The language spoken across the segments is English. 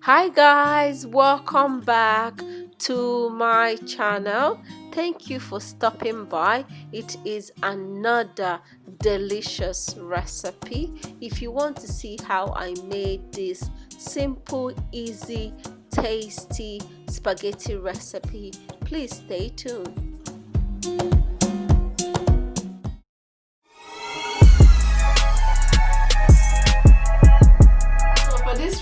Hi guys, welcome back to my channel. Thank you for stopping by. It is another delicious recipe. If you want to see how I made this simple, easy, tasty spaghetti recipe, please stay tuned.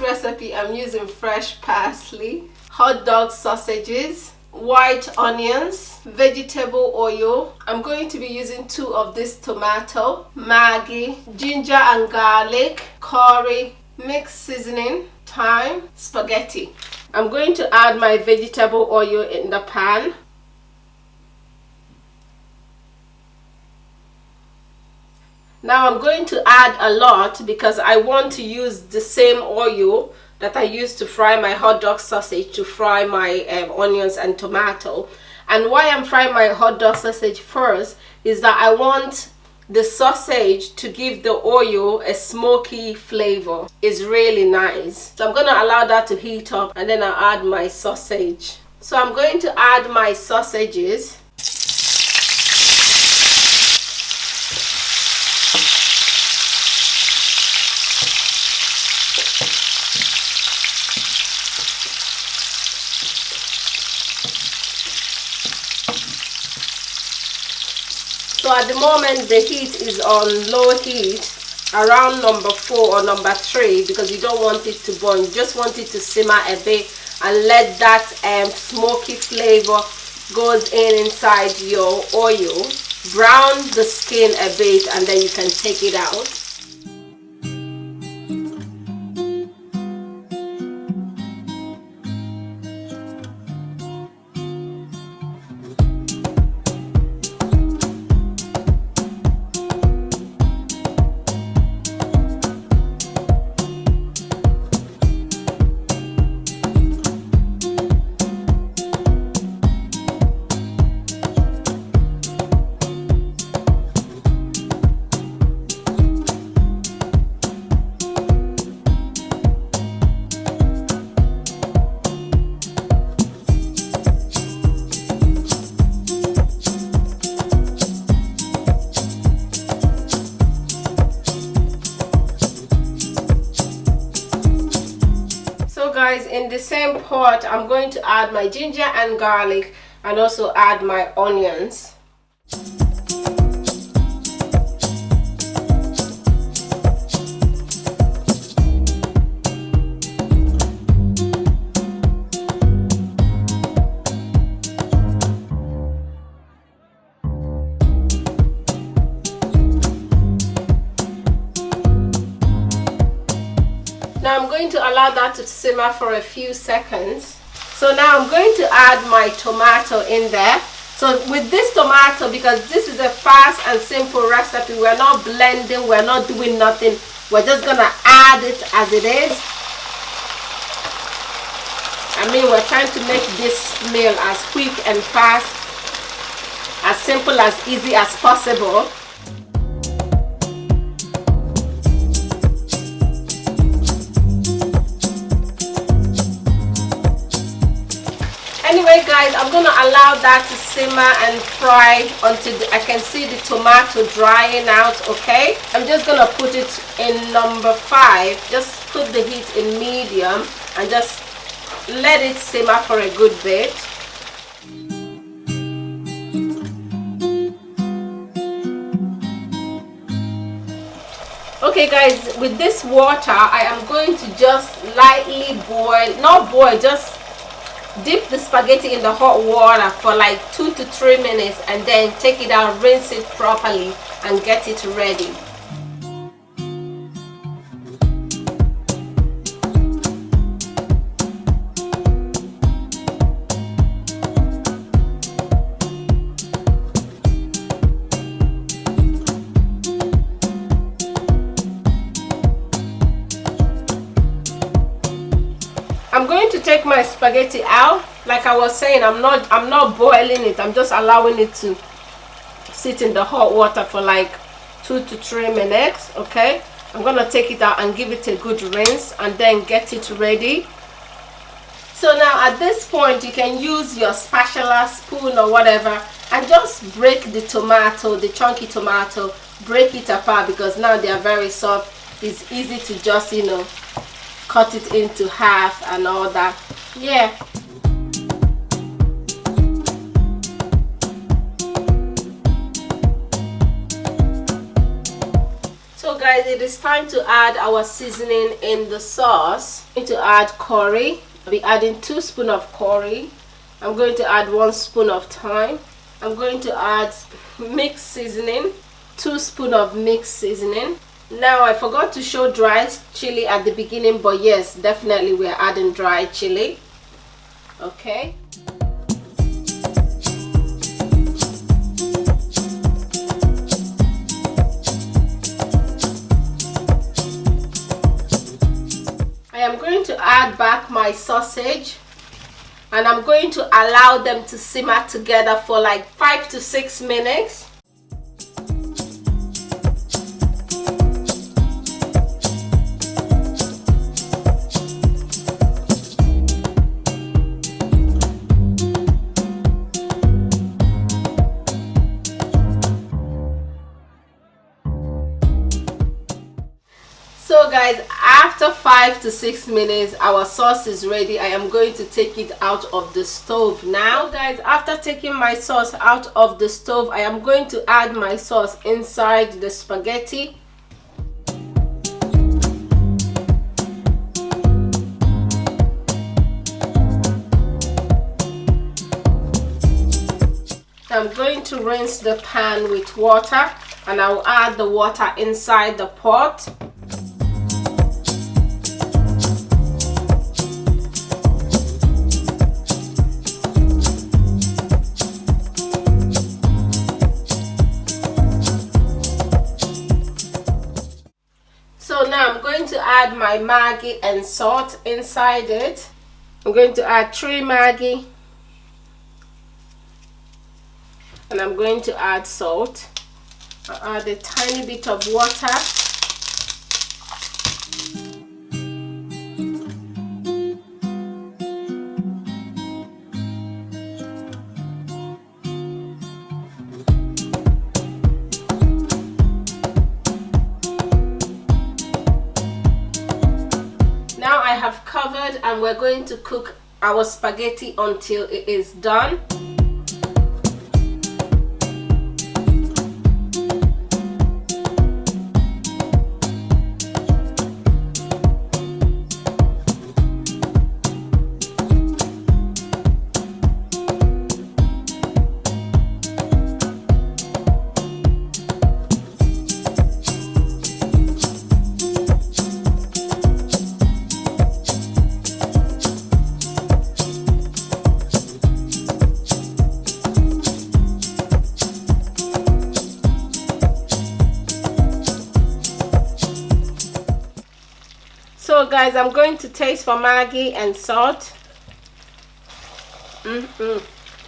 Recipe, I'm using fresh parsley, hot dog sausages, white onions, vegetable oil. I'm going to be using 2 of this tomato, maggi, ginger and garlic, curry, mixed seasoning, thyme, spaghetti. I'm going to add my vegetable oil in the pan. Now I'm going to add a lot because I want to use the same oil that I used to fry my hot dog sausage to fry my onions and tomato. And why I'm frying my hot dog sausage first is that I want the sausage to give the oil a smoky flavor. It's really nice. So I'm going to allow that to heat up and then I'll add my sausage. So I'm going to add my sausages. So at the moment the heat is on low heat, around number 4 or number 3, because you don't want it to burn. You just want it to simmer a bit and let that smoky flavor goes inside your oil. Brown the skin a bit and then you can take it out. Guys, in the same pot I'm going to add my ginger and garlic and also add my onions. Now I'm going to allow that to simmer for a few seconds. So now I'm going to add my tomato in there. So with this tomato, because this is a fast and simple recipe, we're not blending, we're not doing nothing. We're just gonna add it as it is. I mean, we're trying to make this meal as quick and fast, as simple, as easy as possible. Anyway guys, I'm going to allow that to simmer and fry until I can see the tomato drying out, okay? I'm just going to put it in number 5. Just put the heat in medium and just let it simmer for a good bit. Okay guys, with this water I am going to just lightly boil, not boil, just dip the spaghetti in the hot water for like 2 to 3 minutes and then take it out, rinse it properly and get it ready. I'm going to take my spaghetti out. Like I was saying, I'm not boiling it. I'm just allowing it to sit in the hot water for like 2 to 3 minutes. Okay, I'm gonna take it out and give it a good rinse and then get it ready. So now at this point you can use your spatula, spoon or whatever, and just break the tomato, the chunky tomato, break it apart, because now they are very soft. It's easy to just, you know, cut it into half and all that. Yeah. So guys, it is time to add our seasoning in the sauce. I'm going to add curry. I'll be adding 2 spoons of curry. I'm going to add 1 spoon of thyme. I'm going to add mixed seasoning, 2 spoons of mixed seasoning. Now I forgot to show dry chili at the beginning, but yes, definitely we are adding dry chili. Okay. I am going to add back my sausage, and I'm going to allow them to simmer together for like 5 to 6 minutes. So guys, after 5 to 6 minutes, our sauce is ready. I am going to take it out of the stove now. So guys, after taking my sauce out of the stove, I am going to add my sauce inside the spaghetti. I'm going to rinse the pan with water, and I'll add the water inside the pot. So now I'm going to add my maggi and salt inside it. I'm going to add 3 maggi, and I'm going to add salt. I'll add a tiny bit of water. Now I have covered, and we're going to cook our spaghetti until it is done. So guys, I'm going to taste for maggi and salt.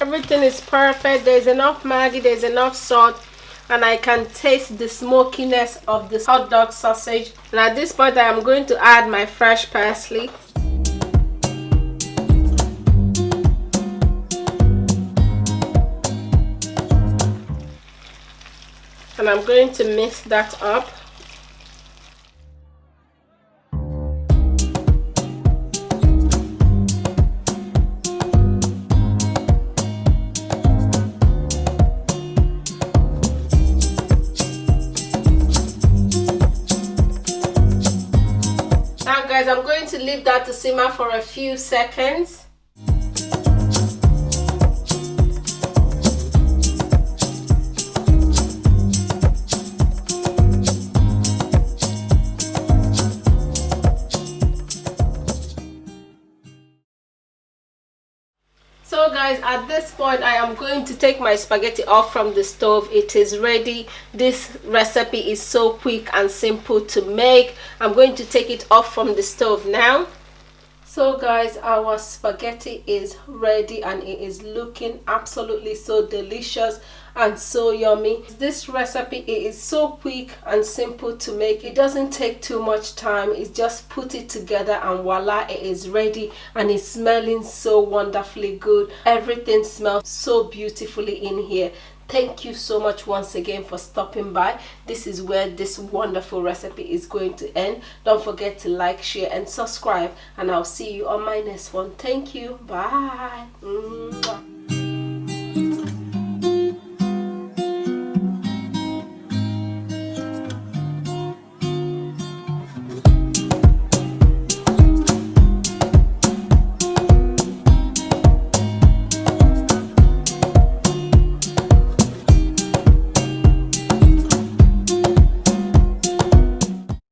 Everything is perfect. There's enough maggi, there's enough salt, and I can taste the smokiness of this hot dog sausage. And at this point, I am going to add my fresh parsley. And I'm going to mix that up. Guys, I'm going to leave that to simmer for a few seconds. So guys, at this point I am going to take my spaghetti off from the stove. It is ready. This recipe is so quick and simple to make. I'm going to take it off from the stove now. So guys, our spaghetti is ready, and it is looking absolutely so delicious. and so yummy. This recipe is so quick and simple to make. It doesn't take too much time. It's just put it together and voila, it is ready, and it's smelling so wonderfully good. Everything smells so beautifully in here. Thank you so much once again for stopping by. This is where this wonderful recipe is going to end. Don't forget to like, share and subscribe, and I'll see you on my next one. Thank you. Bye.